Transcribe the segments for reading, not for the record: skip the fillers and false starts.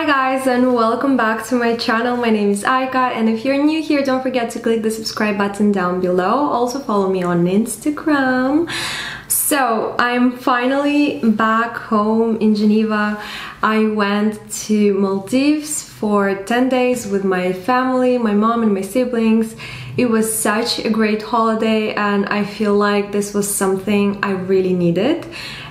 Hi guys, and welcome back to my channel. My name is Aika, and if you're new here, don't forget to click the subscribe button down below. Also follow me on Instagram. So I'm finally back home in Geneva. I went to Maldives for 10 days with my family, my mom and my siblings. It was such a great holiday, and I feel like this was something I really needed.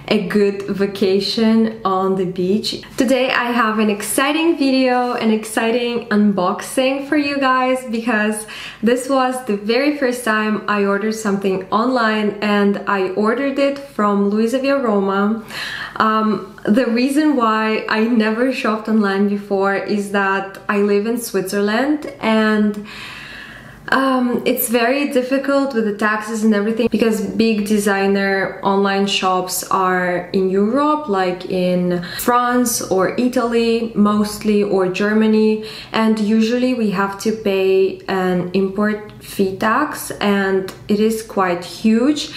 A good vacation on the beach. Today I have an exciting video, an exciting unboxing for you guys, because this was the very first time I ordered something online, and I ordered it from Luisa Via Roma. The reason why I never shopped online before is that I live in Switzerland, and it's very difficult with the taxes and everything, because big designer online shops are in Europe, like in France or Italy mostly, or Germany, and usually we have to pay an import fee tax, and it is quite huge.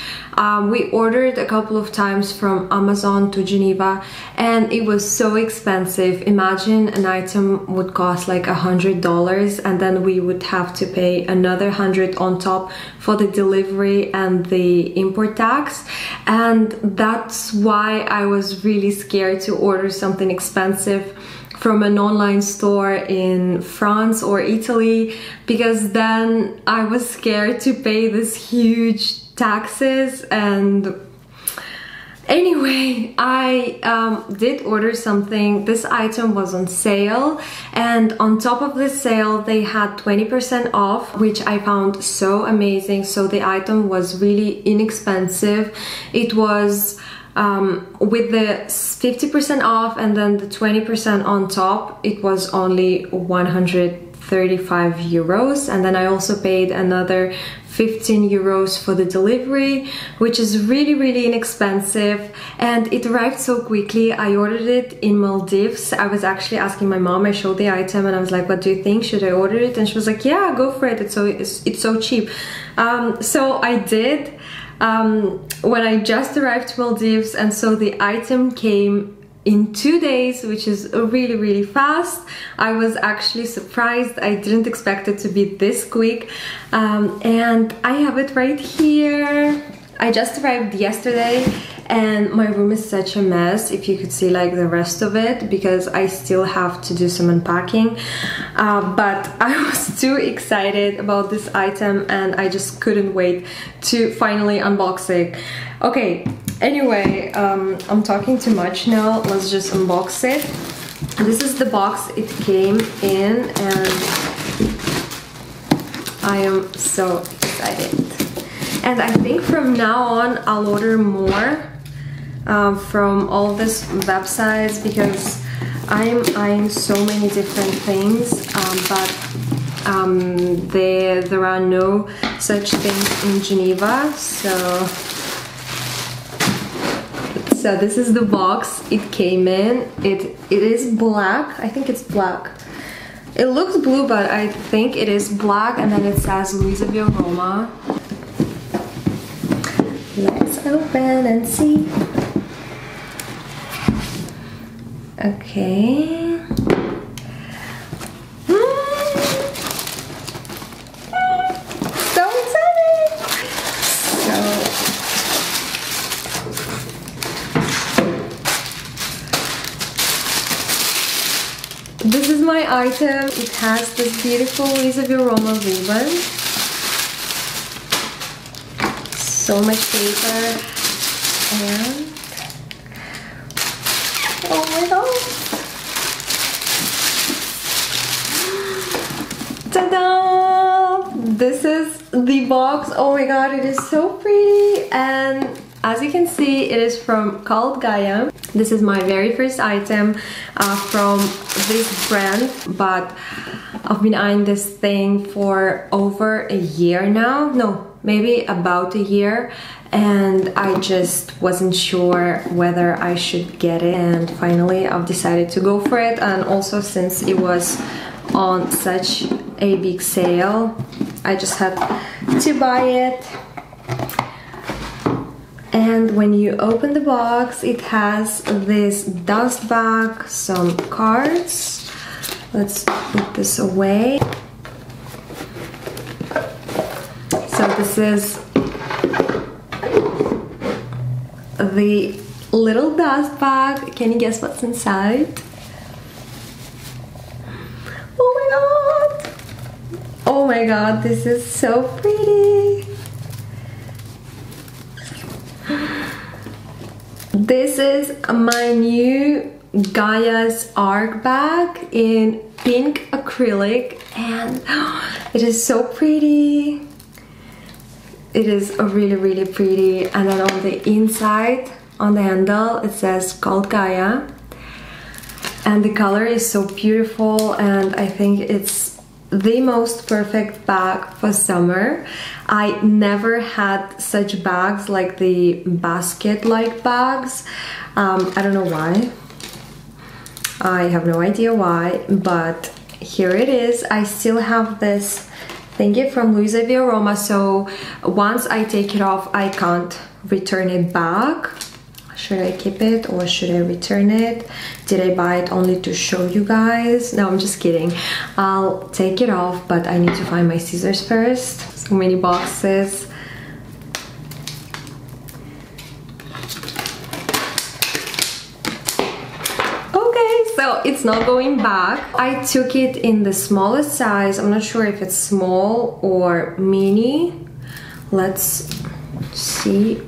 We ordered a couple of times from Amazon to Geneva, and it was so expensive. Imagine an item would cost like $100, and then we would have to pay another $100 on top for the delivery and the import tax. And that's why I was really scared to order something expensive from an online store in France or Italy, because then I was scared to pay this huge taxes. And anyway, I did order something. This item was on sale, and on top of the sale they had 20% off, which I found so amazing. So the item was really inexpensive. It was with the 50% off and then the 20% on top, it was only 135 euros, and then I also paid another 15 euros for the delivery, which is really inexpensive, and it arrived so quickly. I ordered it in Maldives. I was actually asking my mom, I showed the item and I was like, what do you think, should I order it? And she was like, yeah, go for it, it's so cheap. So I did when I just arrived to Maldives, and so the item came in 2 days, which is really fast. I was actually surprised. I didn't expect it to be this quick. And I have it right here. I just arrived yesterday, and my room is such a mess, if you could see like the rest of it, because I still have to do some unpacking. But I was too excited about this item, and I just couldn't wait to finally unbox it. Okay, anyway, I'm talking too much now. Let's just unbox it. This is the box it came in, and I am so excited. And I think from now on I'll order more from all these websites, because I'm eyeing so many different things, but there are no such things in Geneva. So this is the box it came in. It is black. I think it's black. It looks blue, but I think it is black, and then it says Luisa Via Roma. Let's open and see. Okay. So excited! This is my item. It has this beautiful Luisa Via Roma ribbon. So much paper, and oh my god! Ta-da! This is the box. Oh my god, it is so pretty, and as you can see, it is from Cult Gaia. This is my very first item from this brand, but I've been eyeing this thing for over a year now. No, maybe about a year, and I just wasn't sure whether I should get it, and finally I've decided to go for it. And also, since it was on such a big sale, I just had to buy it. And when you open the box, it has this dust bag, some cards, Let's put this away. So this is the little dust bag. Can you guess what's inside? Oh my god! Oh my god, this is so pretty! This is my new Gaia's Arc bag in pink acrylic, and it is so pretty. It is really pretty. And then on the inside, on the handle, it says called Gaia, and the color is so beautiful, and I think it's the most perfect bag for summer. I never had such bags, like the basket-like bags. I don't know why. I have no idea why, but here it is. I still have this thingy from Luisa di Aroma, so once I take it off, I can't return it back. Should I keep it or should I return it? Did I buy it only to show you guys? No, I'm just kidding. I'll take it off, but I need to find my scissors first. So many boxes. Okay, so it's not going back. I took it in the smallest size. I'm not sure if it's small or mini. Let's see.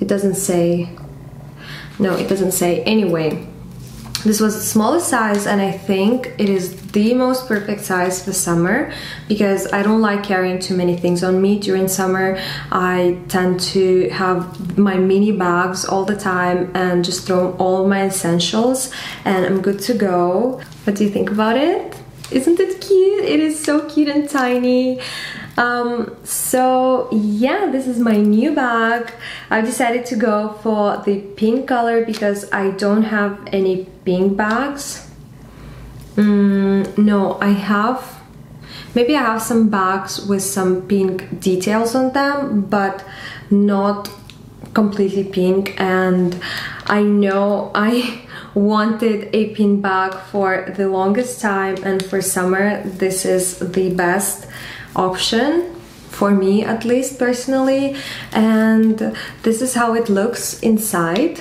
It doesn't say. No, it doesn't say. Anyway, this was the smallest size, and I think it is the most perfect size for summer because I don't like carrying too many things on me during summer. I tend to have my mini bags all the time and just throw all my essentials, and I'm good to go. What do you think about it? Isn't it cute? It is so cute and tiny. So yeah, this is my new bag. I decided to go for the pink color because I don't have any pink bags. No, I have, maybe I have some bags with some pink details on them, but not completely pink. And I know I wanted a pink bag for the longest time, and for summer this is the best option for me, at least personally. And this is how it looks inside.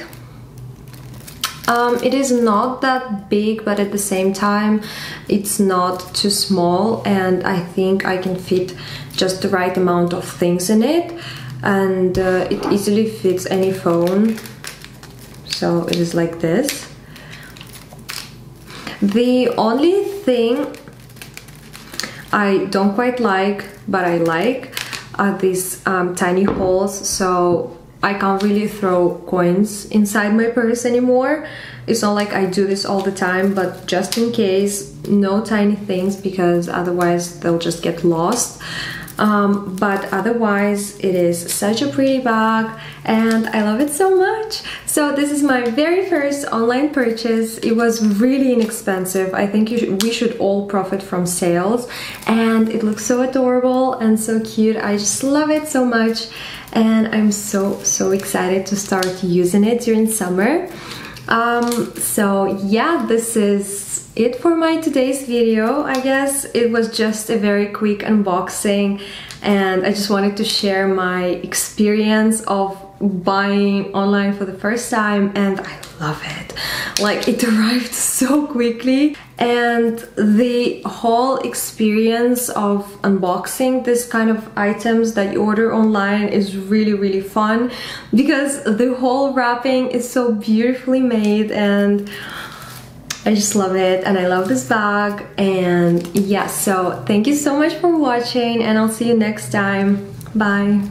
It is not that big, but at the same time it's not too small, and I think I can fit just the right amount of things in it, and it easily fits any phone. So it is like this. The only thing I don't quite like, but I like, are these tiny holes, so I can't really throw coins inside my purse anymore. It's not like I do this all the time, but just in case, no tiny things, because otherwise they'll just get lost. But otherwise it is such a pretty bag and I love it so much. So this is my very first online purchase. It was really inexpensive. I think we should all profit from sales, and it looks so adorable and so cute. I just love it so much, and I'm so excited to start using it during summer. So yeah, this is it for my today's video. I guess it was just a very quick unboxing, and I just wanted to share my experience of buying online for the first time, and I love it. Like, it arrived so quickly, and the whole experience of unboxing this kind of items that you order online is really fun, because the whole wrapping is so beautifully made, and I just love it, and I love this bag. And yeah, so thank you so much for watching, and I'll see you next time. Bye.